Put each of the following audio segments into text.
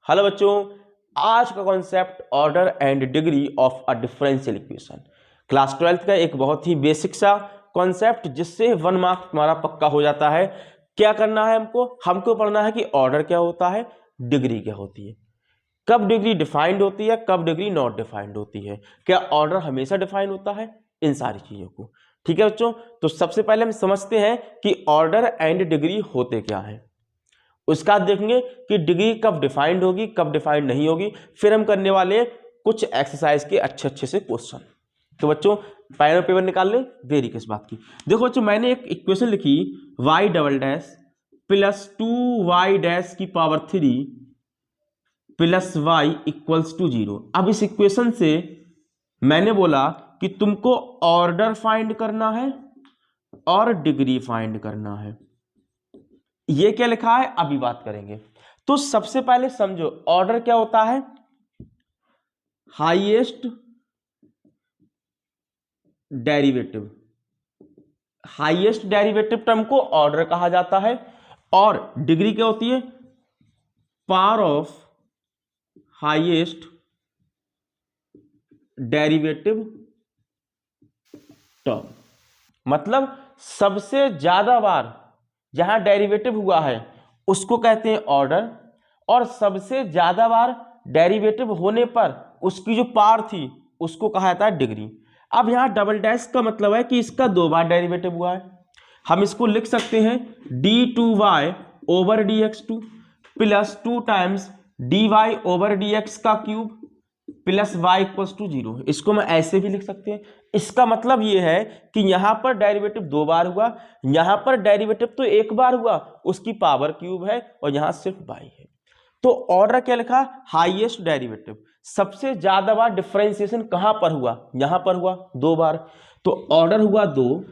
Hello बच्चों, आज का concept order and degree of a differential equation. Class 12th का एक बहुत ही बेसिक सा कॉन्सेप्ट जिससे 1 मार्क तुम्हारा पक्का हो जाता है। क्या करना है हमको पढ़ना है कि ऑर्डर क्या होता है, डिग्री क्या होती है, कब डिग्री डिफाइंड होती है, कब डिग्री नॉट डिफाइंड होती है, क्या ऑर्डर हमेशा डिफाइंड होता है, इन सारी चीजों को। ठीक है बच्चों, तो सबसे पहले हम समझते हैं कि ऑर्डर एंड डिग्री होते क्या है। उसका बाद देखेंगे कि डिग्री कब डिफाइंड होगी, कब डिफाइंड नहीं होगी। फिर हम करने वाले कुछ एक्सरसाइज के अच्छे से क्वेश्चन। तो बच्चों पेन पेपर निकाल लें, देरी किस बात की। देखो बच्चों, मैंने एक इक्वेशन लिखी y double dash plus 2y dash की power 3 plus y equals to 0। अब इस इक्वेशन से मैंने बोला कि तुमको ऑर्डर फाइंड करना है और डिग्री फाइंड करना है। ये क्या लिखा है अभी बात करेंगे। तो सबसे पहले समझो ऑर्डर क्या होता है, highest derivative. Highest derivative term को ऑर्डर कहा जाता है। और डिग्री क्या होती है, power of highest derivative term. मतलब सबसे ज्यादा बार जहां डेरिवेटिव हुआ है उसको कहते हैं ऑर्डर, और सबसे ज्यादा बार डेरिवेटिव होने पर उसकी जो पावर थी उसको कहा जाता है डिग्री। अब यहां डबल डैश का मतलब है कि इसका 2 बार डेरिवेटिव हुआ है। हम इसको लिख सकते हैं d2y over dx2 plus 2 times dy over dx का cube plus y equals to 0। इसको मैं ऐसे भी लिख सकते हैं। इसका मतलब ये है कि यहां पर डेरिवेटिव 2 बार हुआ, यहां पर डेरिवेटिव तो 1 बार हुआ, उसकी पावर क्यूब है, और यहां सिर्फ y है। तो ऑर्डर क्या लिखा, हाईएस्ट डेरिवेटिव। सबसे ज्यादा बार डिफरेंशिएशन कहां पर हुआ, यहां पर हुआ 2 बार, तो ऑर्डर हुआ 2।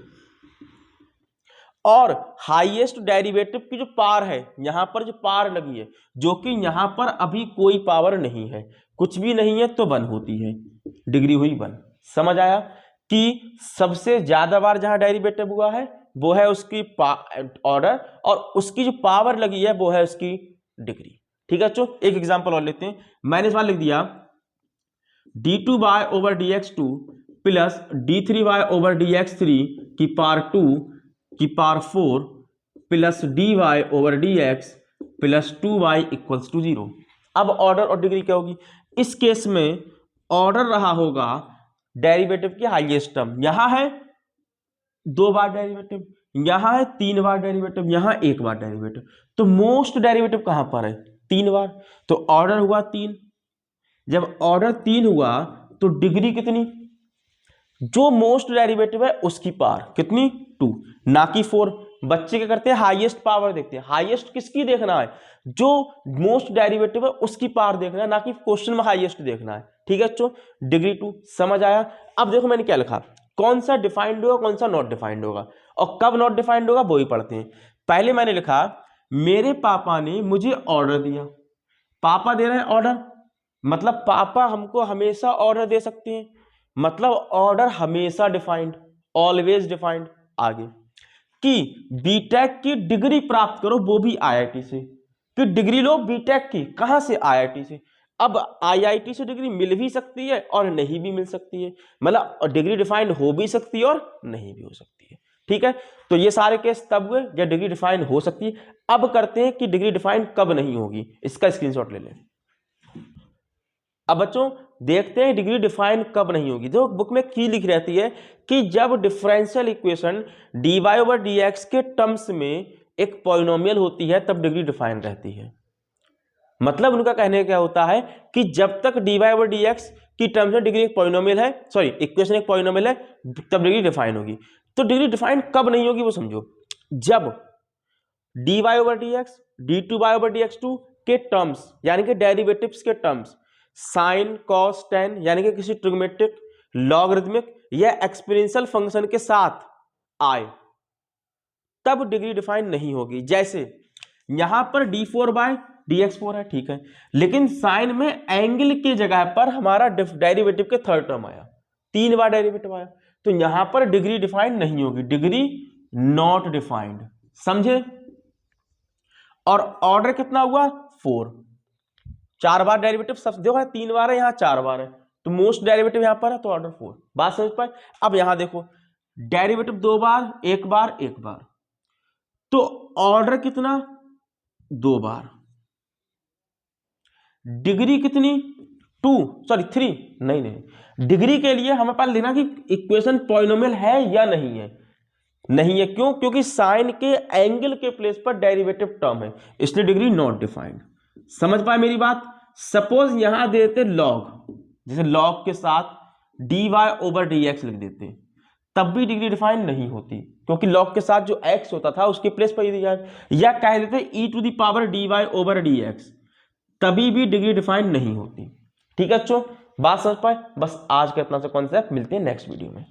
और हाईएस्ट डेरिवेटिव की जो पावर है, यहां पर जो पावर लगी है, जो कि यहां पर अभी कोई पावर नहीं है, कुछ भी नहीं है, तो 1 होती है, डिग्री हुई 1। समझ आया कि सबसे ज्यादा बार जहां डेरिवेटिव हुआ है वो है उसकी ऑर्डर, और उसकी जो पावर लगी है वो है उसकी डिग्री। ठीक है बच्चों, एक एग्जांपल और लेते हैं। मैंने इस बार लिख दिया d2y over dx2 plus d3y over dx3 की पावर 2 की power 4 plus dy over dx plus 2y equals to 0। अब ऑर्डर और डिग्री क्या होगी, इस केस में ऑर्डर रहा होगा डेरिवेटिव की हाईएस्ट टर्म। यहां है 2 बार डेरिवेटिव, यहां है 3 बार डेरिवेटिव, यहां 1 बार डेरिवेटिव, तो मोस्ट डेरिवेटिव कहां पर है, 3 बार, तो ऑर्डर हुआ 3। जब ऑर्डर 3 हुआ तो डिग्री कितनी, जो मोस्ट डेरिवेटिव है उसकी पावर कितनी, 2, ना कि 4। बच्चे क्या करते हैं, हाईएस्ट पावर देखते हैं। हाईएस्ट किसकी देखना है, जो मोस्ट डेरिवेटिव है उसकी पावर देखना है, ना कि क्वेश्चन में हाईएस्ट देखना है। ठीक है बच्चों, डिग्री 2 समझ आया। अब देखो मैंने क्या लिखा, कौन सा डिफाइंड होगा कौन सा नॉट डिफाइंड होगा, और कब नॉट डिफाइंड होगा वो ही पढ़ते हैं। पहले मैंने लिखा मेरे पापा ने मुझे ऑर्डर दिया। पापा दे रहे हैं ऑर्डर, मतलब पापा हमको हमेशा ऑर्डर दे सकते हैं, मतलब ऑर्डर हमेशा डिफाइंड, ऑलवेज डिफाइंड। आगे कि बीटेक की डिग्री प्राप्त करो, वो भी आईआईटी से, कि डिग्री लो बीटेक की, कहां से, आईआईटी से। अब आईआईटी से डिग्री मिल भी सकती है और नहीं भी मिल सकती है, मतलब डिग्री डिफाइंड हो भी सकती है और नहीं भी हो सकती है। ठीक है, तो ये सारे केस तब हुए जब डिग्री डिफाइंड हो सकती है। अब करते हैं कि डिग्री डिफाइंड कब नहीं होगी, इसका स्क्रीनशॉट ले लें। अब बच्चों देखते हैं डिग्री डिफाइन कब नहीं होगी। जो बुक में की लिखी रहती है कि जब differential equation dy over dx के टर्म्स में एक पॉलिनोमियल होती है तब डिग्री डिफाइन रहती है। मतलब उनका कहने क्या होता है कि जब तक dy ओवर dx की टर्म्स में डिग्री एक पॉलिनोमियल है, सॉरी इक्वेशन एक पॉलिनोमियल है, तब डिग्री डिफाइन होगी। तो डिग्री डिफाइन कब नहीं होगी वो समझो, जब dy over dx d2y over dx2 के टर्म्स यानी कि डेरिवेटिव्स के टर्म्स साइन कॉस टेन यानी कि किसी ट्रिग्मेट्रिक लॉगरिथमिक या एक्सपोनेंशियल फंक्शन के साथ आए, तब डिग्री डिफाइन नहीं होगी। जैसे यहां पर d4/dx4 है, ठीक है, लेकिन साइन में एंगल की जगह पर हमारा डेरिवेटिव के थर्ड टर्म आया, 3 बार डेरिवेटिव आया, तो यहां पर डिग्री डिफाइन नहीं होगी, डिग्री नॉट डिफाइंड। समझे। और ऑर्डर कितना हुआ, 4। 4 बार डेरिवेटिव सब देखो, 3 बार है, यहाँ 4 बार है, तो मोस्ट डेरिवेटिव यहाँ पर है तो ऑर्डर 4। बात समझ पाए? अब यहाँ देखो डेरिवेटिव 2 बार, 1 बार, 1 बार, तो ऑर्डर कितना 2 बार। डिग्री कितनी 3, नहीं, डिग्री के लिए हमें पहले देखना कि इक्वेशन पॉलिनोमियल है या नहीं है। नहीं है, क्यों? क्योंकि साइन के एंगल के प्लेस पर डेरिवेटिव टर्म है, इसलिए डिग्री नॉट डिफाइंड। समझ पाए मेरी बात? सपोज यहां देते लॉग, जैसे लॉग के साथ dy ओवर dx लिख देते, तब भी डिग्री डिफाइन नहीं होती, क्योंकि लॉग के साथ जो x होता था उसके प्लेस पर ही दिया है, या कह देते e⁻ dy ओवर dx, तभी भी डिग्री डिफाइन नहीं होती। ठीक है बच्चों, बात समझ पाए? बस आज का इतना सा कॉन्सेप्ट, मिलते हैं नेक्स्ट वीडियो में।